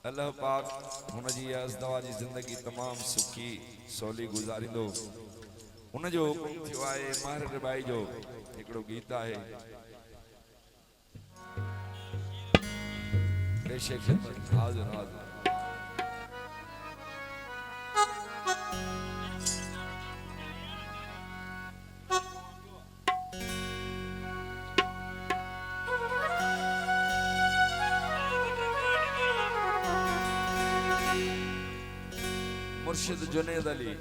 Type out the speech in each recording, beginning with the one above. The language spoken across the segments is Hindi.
अल्लाह पाक हुन जी अज़दवा जी जिंदगी तमाम सुखी सवली गुजारिंदो। हुन जो हुकुम थियो आहे महर बाई जो हिकड़ो गीत आहे पेशे खिदमत हाज़िर हाज़िर। मुर्शिद जुनेद अली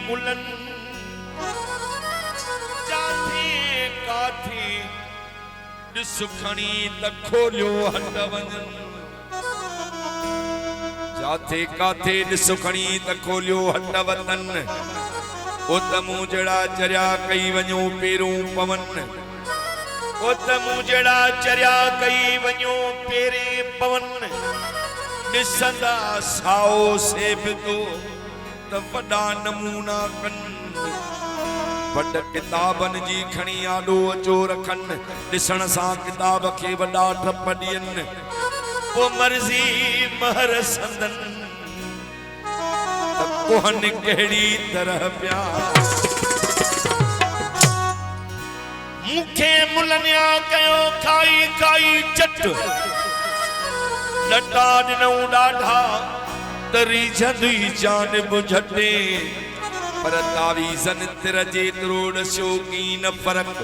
बुलंद जाथे काथे ॾिसखणी त खोलियो हट वञनि जाथे काथे ॾिसखणी त खोलियो हट वतन उत मूं जड़ा चरिया कई वञो पेरूं पवन उत मूं जड़ा चरिया कई वञो पेरे पवन ॾिसंदा साओ सेबितो त वॾा नमूना कन वॾ किताबन जी खणी आॾो अचो रखन ॾिसण सां किताब खे वॾा ठप ॾियनि वो मर्जी महर संदन त कोहन कहिड़ी तरह प्या मूंखे मुलनिया कयो खाई खाई चट लटा ॾिनऊं ॾाढा तरी जंदी जानब झटे पर तावीज़न तिर जेतिरो ॾसियो की न फ़र्क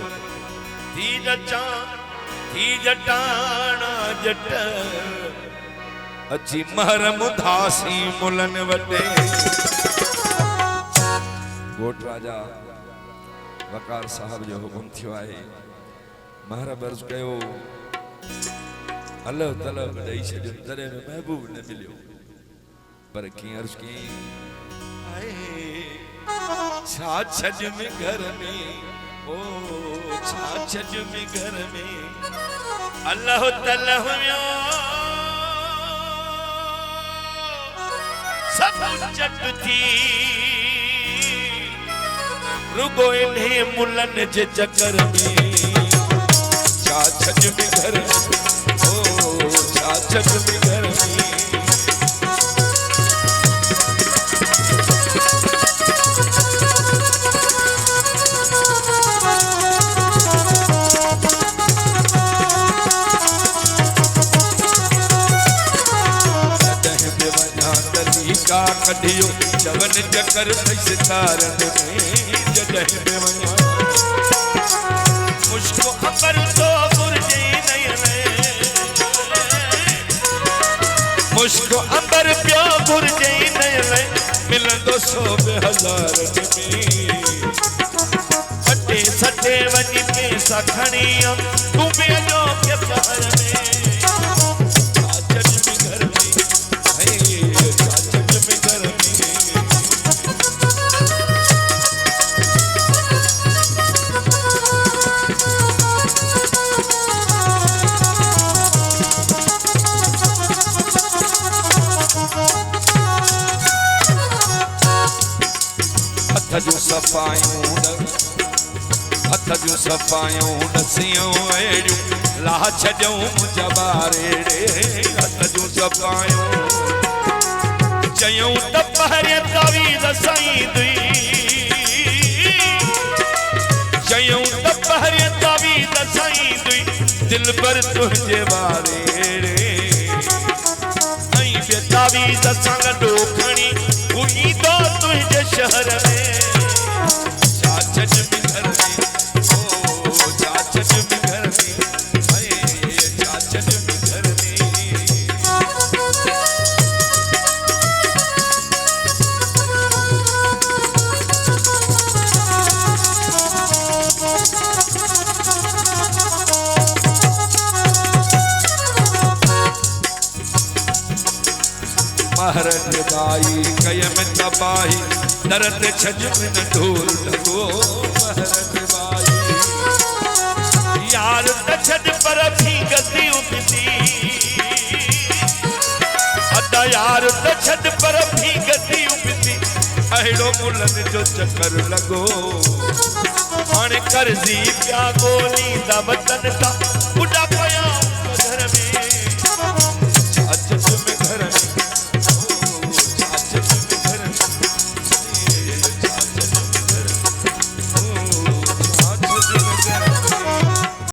थी जटाना जट अची महर मुधासी मुलन वटे। गोट राजा वकार साहब जो हुकुम थियो आहे महर बर्ज कयो अल्लाह ताला ॾेई छॾियो तॾहिं बि महबूब न मिलियो पर कीअं अर्ज़ की आए छा छज में घर में ओ छा छज में घर में अल्लाह ताला हुयो सब चट थी रुगो इन्हें मुलन जे चक्कर में छा छज में घर में ओ छा छज में घर में का कढियो चवन चकर सितारन में जॾहिं पे वञा मुझको अंबर तो गुरजे नयन मुझको अंबर पियो गुरजे नयन मिलंदो 100,000 में अटे सटे वञी पैसा खणी तूं बेजो के प्यार में हथ जूं सफ़ायूं ॾसियूं अहिड़ियूं लाह छॾियूं मुंहिंजा ॿार हथ जूं सफ़ायूं चयूं त पहिरियों तावीज़ साईं दुई चयूं त पहिरियों तावीज़ साईं दुई दिल पर तुंहिंजे वारे ऐं ॿिए तावीज़ सां गॾो खणी हू ईंदो तुंहिंजे शहर में महर बाई कय में तबाही दर्द छज में न ढोल ढगो महर बाई यार त छड पर भी गलती उठती यार त छड पर भी गति उबती अहिड़ो मुलन जो चक्कर लगो हाणे करज़ी पिया ॻोल्हींदा वतन तां बुढ़ापा